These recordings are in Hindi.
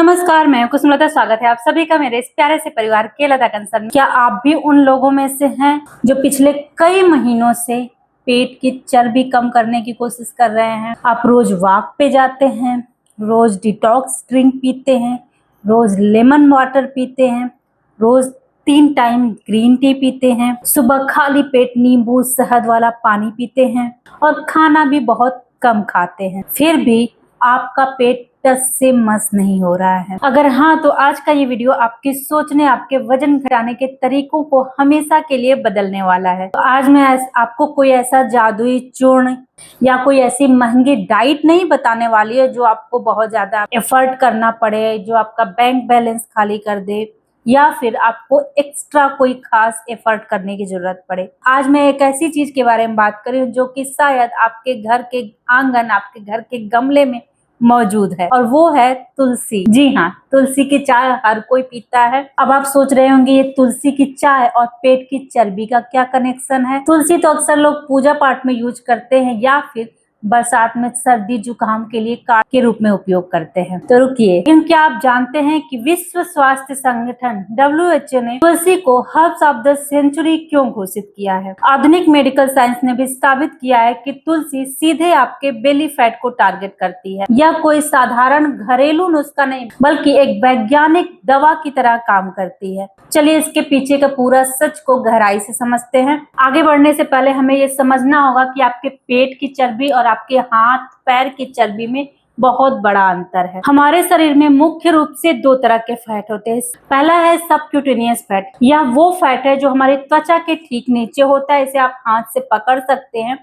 नमस्कार, मैं कुसुमलता। स्वागत है आप सभी का मेरे इस प्यारे से परिवार केलता कंसर्न में। क्या आप भी उन लोगों में से हैं जो पिछले कई महीनों से पेट की चर्बी कम करने की कोशिश कर रहे हैं? आप रोज वॉक पे जाते हैं, रोज डिटॉक्स ड्रिंक पीते हैं, रोज लेमन वाटर पीते हैं, रोज 3 टाइम ग्रीन टी पीते हैं, सुबह खाली पेट नींबू शहद वाला पानी पीते हैं और खाना भी बहुत कम खाते हैं, फिर भी आपका पेट टस से मस नहीं हो रहा है। अगर हाँ, तो आज का ये वीडियो आपकी सोचने, आपके वजन घटाने के तरीकों को हमेशा के लिए बदलने वाला है। तो आज मैं आपको कोई ऐसा जादुई चूर्ण या कोई ऐसी महंगी डाइट नहीं बताने वाली है जो आपको बहुत ज्यादा एफर्ट करना पड़े, जो आपका बैंक बैलेंस खाली कर दे या फिर आपको एक्स्ट्रा कोई खास एफर्ट करने की जरूरत पड़े। आज मैं एक ऐसी चीज के बारे में बात कर रही हूँ जो कि शायद आपके घर के आंगन, आपके घर के गमले में मौजूद है, और वो है तुलसी। जी हाँ, तुलसी की चाय हर कोई पीता है। अब आप सोच रहे होंगे ये तुलसी की चाय और पेट की चर्बी का क्या कनेक्शन है? तुलसी तो अक्सर लोग पूजा पाठ में यूज करते हैं या फिर बरसात में सर्दी जुकाम के लिए काढ़ा के रूप में उपयोग करते हैं। तो रुकिए, क्या आप जानते हैं कि विश्व स्वास्थ्य संगठन WHO ने तुलसी को हर्ब्स ऑफ द सेंचुरी क्यों घोषित किया है? आधुनिक मेडिकल साइंस ने भी साबित किया है कि तुलसी सीधे आपके बेली फैट को टारगेट करती है। यह कोई साधारण घरेलू नुस्खा नहीं बल्कि एक वैज्ञानिक दवा की तरह काम करती है। चलिए इसके पीछे का पूरा सच को गहराई से समझते हैं। आगे बढ़ने से पहले हमें ये समझना होगा कि आपके पेट की चर्बी और आपके हाथ पैर की चर्बी में बहुत बड़ा अंतर है। हमारे शरीर में मुख्य रूप से 2 तरह के फैट होते हैं। पहला है सबक्यूटेनियस फैट। यह वो फैट है जो हमारी त्वचा के ठीक नीचे होता है। इसे आप हाथ से पकड़ सकते हैं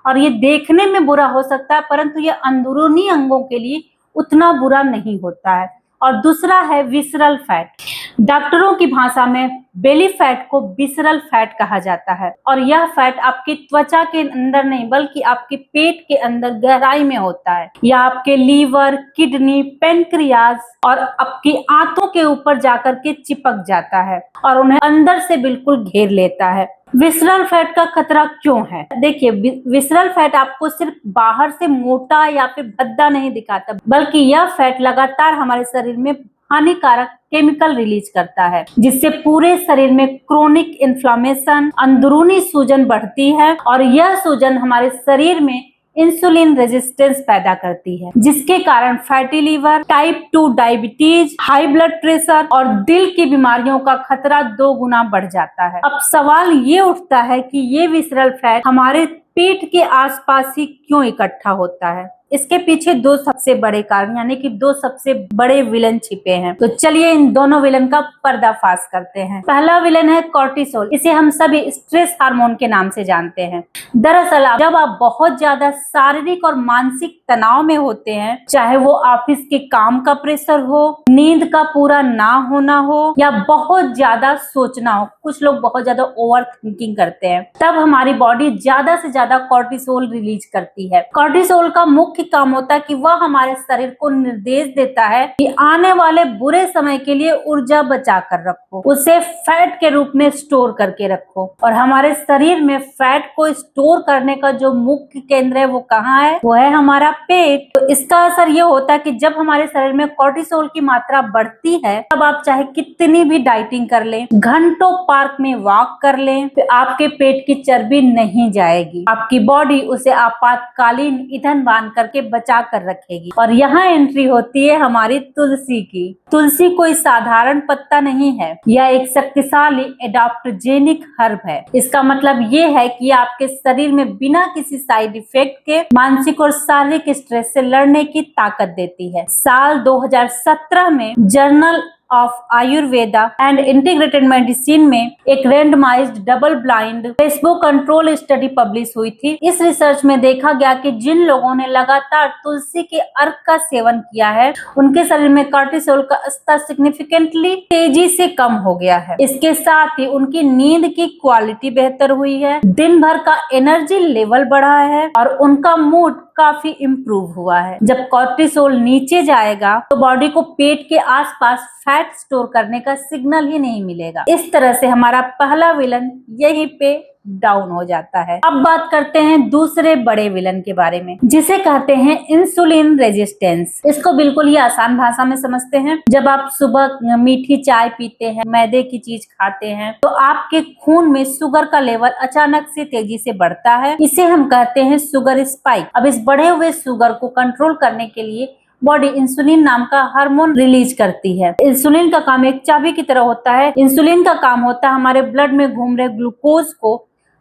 और ये देखने में बुरा हो सकता है, परंतु ये अंदरूनी अंगों के लिए उतना बुरा नहीं होता है। और दूसरा है विसरल फैट। डॉक्टरों की भाषा में बेली फैट को विसरल फैट कहा जाता है और यह फैट आपकी त्वचा के अंदर नहीं बल्कि आपके पेट के अंदर गहराई में होता है। यह आपके लीवर, किडनी, पेनक्रियाज और आपकी आंतों के ऊपर जाकर के चिपक जाता है और उन्हें अंदर से बिल्कुल घेर लेता है। विसरल फैट का खतरा क्यों है? देखिए, विसरल फैट आपको सिर्फ बाहर से मोटा या फिर भद्दा नहीं दिखाता, बल्कि यह फैट लगातार हमारे शरीर में हानिकारक केमिकल रिलीज करता है, जिससे पूरे शरीर में क्रोनिक इन्फ्लामेशन, अंदरूनी सूजन बढ़ती है और यह सूजन हमारे शरीर में इंसुलिन रेजिस्टेंस पैदा करती है, जिसके कारण fatty liver, type 2 diabetes, high blood pressure और दिल की बीमारियों का खतरा 2 गुना बढ़ जाता है। अब सवाल ये उठता है कि ये विसरल फैट हमारे पेट के आसपास ही क्यों इकट्ठा होता है? इसके पीछे 2 सबसे बड़े कारण यानी कि 2 सबसे बड़े विलन छिपे हैं। तो चलिए इन दोनों विलन का पर्दाफाश करते हैं। पहला विलन है कॉर्टिसोल। इसे हम सभी स्ट्रेस हार्मोन के नाम से जानते हैं। दरअसल जब आप बहुत ज्यादा शारीरिक और मानसिक तनाव में होते हैं, चाहे वो ऑफिस के काम का प्रेशर हो, नींद का पूरा ना होना हो या बहुत ज्यादा सोचना हो, कुछ लोग बहुत ज्यादा ओवर थिंकिंग करते हैं, तब हमारी बॉडी ज्यादा से ज्यादा कॉर्टिसोल रिलीज करती है। कॉर्टिसोल का मुख्य काम होता है कि वह हमारे शरीर को निर्देश देता है कि आने वाले बुरे समय के लिए ऊर्जा बचा कर रखो, उसे फैट के रूप में स्टोर करके रखो। और हमारे शरीर में फैट को स्टोर करने का जो मुख्य केंद्र है वो कहाँ है? वो है हमारा पेट। तो इसका असर ये होता है कि जब हमारे शरीर में कॉर्टिसोल की मात्रा बढ़ती है, तब आप चाहे कितनी भी डाइटिंग कर लें, घंटों पार्क में वॉक कर लें, तो आपके पेट की चर्बी नहीं जाएगी। आपकी बॉडी उसे आपातकालीन ईंधन बांध करके बचा कर रखेगी। और यहाँ एंट्री होती है हमारी तुलसी की। तुलसी कोई साधारण पत्ता नहीं है, यह एक शक्तिशाली एडाप्टोजेनिक हर्ब है। इसका मतलब ये है कि आपके शरीर में बिना किसी साइड इफेक्ट के मानसिक और शारीरिक स्ट्रेस से लड़ने की ताकत देती है। साल 2017 में journal of Ayurveda and integrated medicine में एक randomised double blind placebo control study publish हुई थी। इस रिसर्च में देखा गया कि जिन लोगों ने लगातार तुलसी के अर्क का सेवन किया है, उनके शरीर में कॉर्टिसोल का स्तर सिग्निफिकेंटली तेजी से कम हो गया है। इसके साथ ही उनकी नींद की क्वालिटी बेहतर हुई है, दिन भर का एनर्जी लेवल बढ़ा है और उनका मूड काफी इम्प्रूव हुआ है। जब कॉर्टिसोल नीचे जाएगा तो बॉडी को पेट के आसपास फैट स्टोर करने का सिग्नल ही नहीं मिलेगा। इस तरह से हमारा पहला विलन यहीं पे डाउन हो जाता है। अब बात करते हैं दूसरे बड़े विलन के बारे में, जिसे कहते हैं इंसुलिन रेजिस्टेंस। इसको बिल्कुल ही आसान भाषा में समझते हैं। जब आप सुबह मीठी चाय पीते हैं, मैदे की चीज खाते हैं, तो आपके खून में शुगर का लेवल अचानक से तेजी से बढ़ता है। इसे हम कहते हैं शुगर स्पाइक। अब इस बढ़े हुए शुगर को कंट्रोल करने के लिए बॉडी इंसुलिन नाम का हार्मोन रिलीज करती है। इंसुलिन का काम एक चाबी की तरह होता है। इंसुलिन का काम होता है हमारे ब्लड में घूम रहे ग्लूकोज को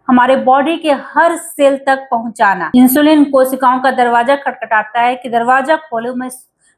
हमारे बॉडी के हर सेल तक पहुंचाना। इंसुलिन कोशिकाओं का दरवाजा खटखटाता है कि दरवाजा खोलो, मैं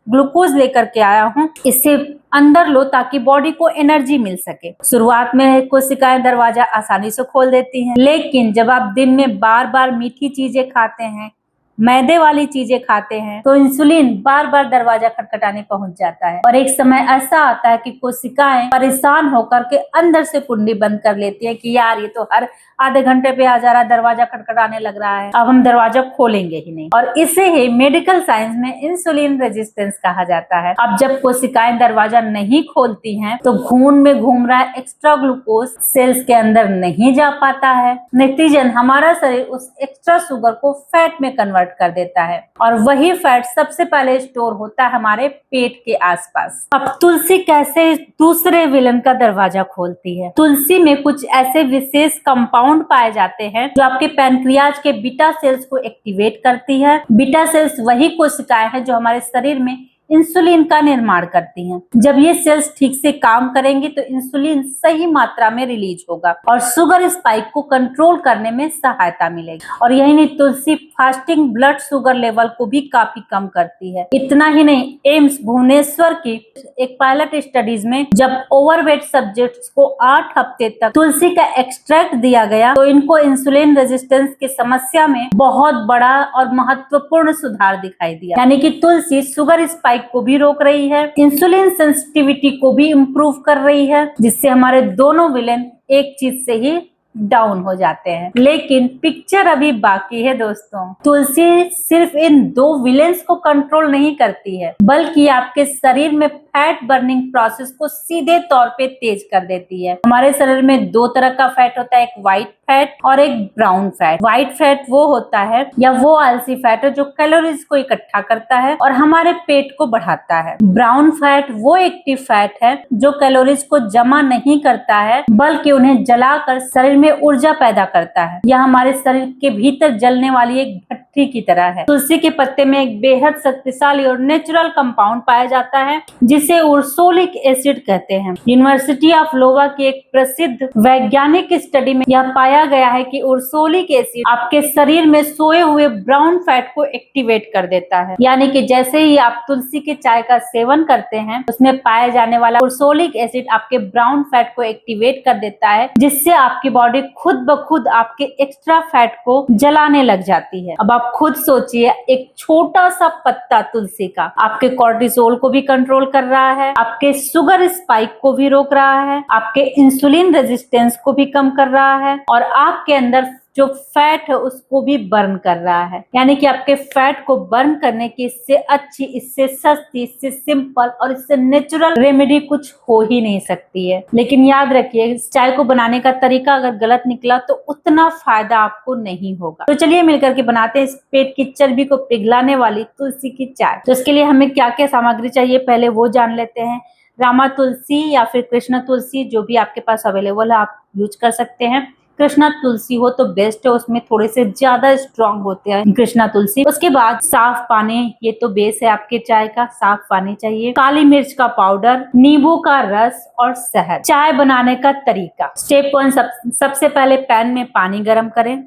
ग्लूकोज लेकर के आया हूँ, इससे अंदर लो ताकि बॉडी को एनर्जी मिल सके। शुरुआत में कोशिकाएं दरवाजा आसानी से खोल देती हैं, लेकिन जब आप दिन में बार बार मीठी चीजें खाते हैं, मैदे वाली चीजें खाते हैं, तो इंसुलिन बार बार दरवाजा खटखटाने पहुंच जाता है। और एक समय ऐसा आता है कि कोशिकाएं परेशान होकर के अंदर से कुंडी बंद कर लेती है कि यार ये तो हर आधे घंटे पे आ जा रहा है, दरवाजा खटखटाने लग रहा है, अब हम दरवाजा खोलेंगे ही नहीं। और इसे ही मेडिकल साइंस में इंसुलिन रेजिस्टेंस कहा जाता है। अब जब कोशिकाएं दरवाजा नहीं खोलती हैं, तो खून में घूम रहा है एक्स्ट्रा ग्लूकोज सेल्स के अंदर नहीं जा पाता है। नतीजन हमारा शरीर उस एक्स्ट्रा शुगर को फैट में कन्वर्ट कर देता है, और वही फैट सबसे पहले स्टोर होता है हमारे पेट के आसपास। अब तुलसी कैसे दूसरे विलन का दरवाजा खोलती है? तुलसी में कुछ ऐसे विशेष कंपाउंड पाए जाते हैं जो आपके पैनक्रियाज के बीटा सेल्स को एक्टिवेट करती है। बीटा सेल्स वही कोशिकाएं हैं जो हमारे शरीर में इंसुलिन का निर्माण करती हैं। जब ये सेल्स ठीक से काम करेंगी तो इंसुलिन सही मात्रा में रिलीज होगा और शुगर स्पाइक को कंट्रोल करने में सहायता मिलेगी। और यही नहीं, तुलसी फास्टिंग ब्लड शुगर लेवल को भी काफी कम करती है। इतना ही नहीं, एम्स भुवनेश्वर की एक पायलट स्टडीज में जब ओवरवेट सब्जेक्ट्स को 8 हफ्ते तक तुलसी का एक्सट्रैक्ट दिया गया, तो इनको इंसुलिन रेजिस्टेंस की समस्या में बहुत बड़ा और महत्वपूर्ण सुधार दिखाई दिया। यानी कि तुलसी शुगर स्पाइक को भी रोक रही है, इंसुलिन सेंसिटिविटी को भी इम्प्रूव कर रही है, जिससे हमारे दोनों विलेन एक चीज से ही डाउन हो जाते हैं। लेकिन पिक्चर अभी बाकी है दोस्तों। तुलसी सिर्फ इन 2 विलेंस को कंट्रोल नहीं करती है, बल्कि आपके शरीर में फैट बर्निंग प्रोसेस को सीधे तौर पे तेज कर देती है। हमारे शरीर में 2 तरह का फैट होता है, एक व्हाइट फैट और एक ब्राउन फैट। व्हाइट फैट वो होता है या वो आलसी फैट है जो कैलोरीज को इकट्ठा करता है और हमारे पेट को बढ़ाता है। ब्राउन फैट वो एक्टिव फैट है जो कैलोरीज को जमा नहीं करता है, बल्कि उन्हें जलाकर शरीर में ऊर्जा पैदा करता है। यह हमारे शरीर के भीतर जलने वाली एक भट्टी की तरह है। तुलसी के पत्ते में एक बेहद शक्तिशाली और नेचुरल कंपाउंड पाया जाता है जिसे उर्सोलिक एसिड कहते हैं। यूनिवर्सिटी ऑफ लोवा की एक प्रसिद्ध वैज्ञानिक स्टडी में यह पाया गया है कि उर्सोलिक एसिड आपके शरीर में सोए हुए ब्राउन फैट को एक्टिवेट कर देता है। यानी कि जैसे ही आप तुलसी के चाय का सेवन करते हैं, उसमें पाया जाने वाला उर्सोलिक एसिड आपके ब्राउन फैट को एक्टिवेट कर देता है, जिससे आपकी बॉडी खुद ब खुद आपके एक्स्ट्रा फैट को जलाने लग जाती है। अब आप खुद सोचिए, एक छोटा सा पत्ता तुलसी का आपके कॉर्टिसोल को भी कंट्रोल कर रहा है, आपके शुगर स्पाइक को भी रोक रहा है, आपके इंसुलिन रेजिस्टेंस को भी कम कर रहा है और आपके अंदर जो फैट है उसको भी बर्न कर रहा है। यानी कि आपके फैट को बर्न करने की इससे अच्छी, इससे सस्ती, इससे सिंपल और इससे नेचुरल रेमेडी कुछ हो ही नहीं सकती है। लेकिन याद रखिए, इस चाय को बनाने का तरीका अगर गलत निकला तो उतना फायदा आपको नहीं होगा। तो चलिए मिलकर के बनाते हैं इस पेट की चर्बी को पिघलाने वाली तुलसी की चाय। तो इसके लिए हमें क्या क्या सामग्री चाहिए पहले वो जान लेते हैं। रामा तुलसी या फिर कृष्ण तुलसी, जो भी आपके पास अवेलेबल है आप यूज कर सकते हैं। कृष्णा तुलसी हो तो बेस्ट है, उसमें थोड़े से ज्यादा स्ट्रॉन्ग होते हैं कृष्णा तुलसी। उसके बाद साफ पानी, ये तो बेस है आपके चाय का, साफ पानी चाहिए। काली मिर्च का पाउडर, नींबू का रस और शहद। चाय बनाने का तरीका। स्टेप 1, सबसे पहले पैन में पानी गर्म करें।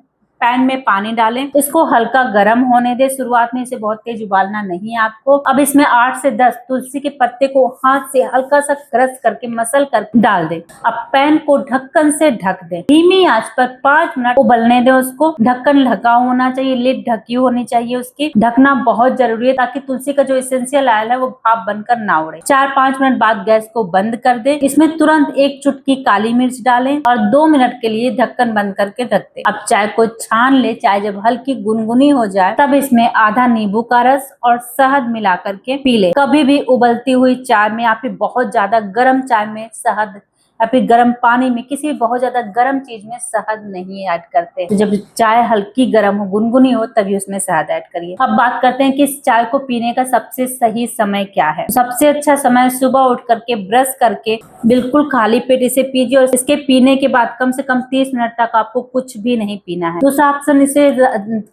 पैन में पानी डालें, इसको हल्का गर्म होने दें। शुरुआत में इसे बहुत तेज उबालना नहीं है आपको। अब इसमें 8 से 10 तुलसी के पत्ते को हाथ से हल्का सा क्रश करके मसल कर डाल दें। अब पैन को ढक्कन से ढक दें। धीमी आंच पर 5 मिनट उबलने दें उसको। ढक्कन ढका होना चाहिए, लिड ढकी होनी चाहिए उसकी। ढकना बहुत जरूरी है ताकि तुलसी का जो एसेंशियल ऑयल है वो भाप बनकर ना उड़े। 4-5 मिनट बाद गैस को बंद कर दें। इसमें तुरंत 1 चुटकी काली मिर्च डालें और 2 मिनट के लिए ढक्कन बंद करके रख दें। अब चाय को छान ले। चाय जब हल्की गुनगुनी हो जाए तब इसमें आधा नींबू का रस और शहद मिला करके पी ले। कभी भी उबलती हुई चाय में या फिर बहुत ज्यादा गर्म चाय में शहद या फिर गर्म पानी में, किसी बहुत ज्यादा गर्म चीज में शहद नहीं ऐड करते। तो जब चाय हल्की गर्म हो, गुनगुनी हो, तभी उसमें शहद ऐड करिए। अब बात करते हैं कि इस चाय को पीने का सबसे सही समय क्या है। सबसे अच्छा समय सुबह उठ करके ब्रश करके बिल्कुल खाली पेट इसे पीजिए, और इसके पीने के बाद कम से कम 30 मिनट तक आपको कुछ भी नहीं पीना है। दूसरा ऑप्शन, इसे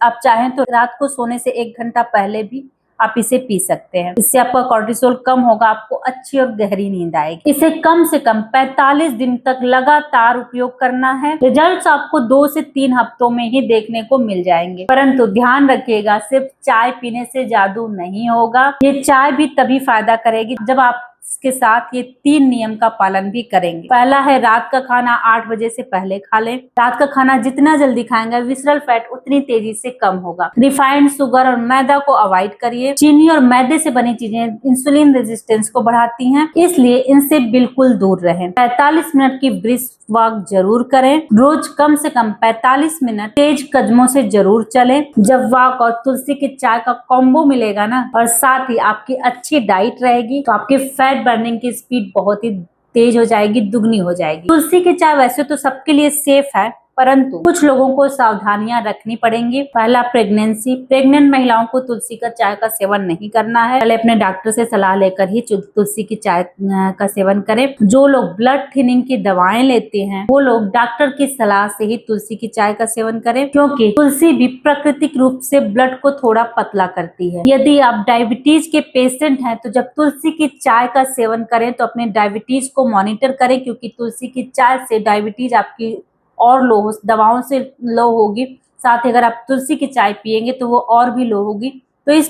आप चाहें तो रात को सोने से 1 घंटा पहले भी आप इसे पी सकते हैं। इससे आपका कोर्टिसोल कम होगा, आपको अच्छी और गहरी नींद आएगी। इसे कम से कम 45 दिन तक लगातार उपयोग करना है। रिजल्ट्स आपको 2 से 3 हफ्तों में ही देखने को मिल जाएंगे। परंतु ध्यान रखिएगा, सिर्फ चाय पीने से जादू नहीं होगा। ये चाय भी तभी फायदा करेगी जब आप इसके साथ ये 3 नियम का पालन भी करेंगे। पहला है, रात का खाना 8 बजे से पहले खा लें। रात का खाना जितना जल्दी खाएंगे, विसरल फैट उतनी तेजी से कम होगा। रिफाइंड शुगर और मैदा को अवॉइड करिए। चीनी और मैदे से बनी चीजें इंसुलिन रेजिस्टेंस को बढ़ाती हैं, इसलिए इनसे बिल्कुल दूर रहें। 45 मिनट की ब्रिस्क वॉक जरूर करें। रोज कम से कम 45 मिनट तेज कदमों से जरूर चलें। जब वॉक और तुलसी की चाय का कॉम्बो मिलेगा ना, और साथ ही आपकी अच्छी डाइट रहेगी, तो आपकी फैट बर्निंग की स्पीड बहुत ही तेज हो जाएगी, दुगनी हो जाएगी। तुलसी की चाय वैसे तो सबके लिए सेफ है, परंतु कुछ लोगों को सावधानियां रखनी पड़ेंगी। पहला, प्रेगनेंसी। प्रेग्नेंट महिलाओं को तुलसी का चाय का सेवन नहीं करना है। पहले अपने डॉक्टर से सलाह लेकर ही तुलसी की चाय का सेवन करें। जो लोग ब्लड थिनिंग की दवाएं लेते हैं, वो लोग डॉक्टर की सलाह से ही तुलसी की चाय का सेवन करें, क्योंकि तुलसी भी प्राकृतिक रूप से ब्लड को थोड़ा पतला करती है। यदि आप डायबिटीज के पेशेंट हैं, तो जब तुलसी की चाय का सेवन करें तो अपने डायबिटीज को मॉनिटर करें, क्योंकि तुलसी की चाय से डायबिटीज आपकी और लो हो, दवाओं से लो होगी। साथ ही अगर आप तुलसी की चाय पिएंगे तो वो और भी लो होगी। तो इस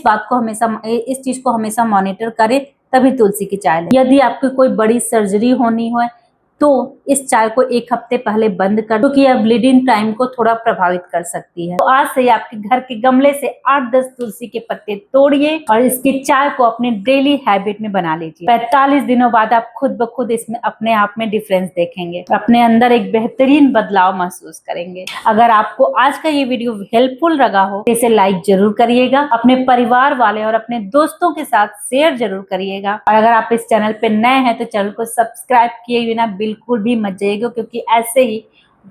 चीज को हमेशा मॉनिटर करें, तभी तुलसी की चाय लें। यदि आपकी कोई बड़ी सर्जरी होनी हो तो इस चाय को 1 हफ्ते पहले बंद कर दो, क्योंकि यह ब्लीडिंग टाइम को थोड़ा प्रभावित कर सकती है। तो आज से आपके घर के गमले से 8-10 तुलसी के पत्ते तोड़िए और इसकी चाय को अपने डेली हैबिट में बना लीजिए। 45 दिनों बाद आप खुद ब खुद इसमें अपने आप में डिफरेंस देखेंगे, अपने अंदर एक बेहतरीन बदलाव महसूस करेंगे। अगर आपको आज का ये वीडियो हेल्पफुल लगा हो तो इसे लाइक जरूर करिएगा, अपने परिवार वाले और अपने दोस्तों के साथ शेयर जरूर करिएगा। और अगर आप इस चैनल पे नए हैं तो चैनल को सब्सक्राइब किए बिना बिल्कुल भी मत जाइएगा, क्योंकि ऐसे ही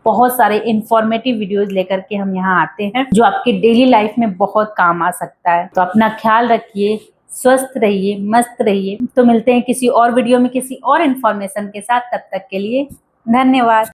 बहुत सारे इंफॉर्मेटिव वीडियोस लेकर के हम यहाँ आते हैं, जो आपकी डेली लाइफ में बहुत काम आ सकता है। तो अपना ख्याल रखिए, स्वस्थ रहिए, मस्त रहिए। तो मिलते हैं किसी और वीडियो में किसी और इंफॉर्मेशन के साथ। तब तक के लिए धन्यवाद।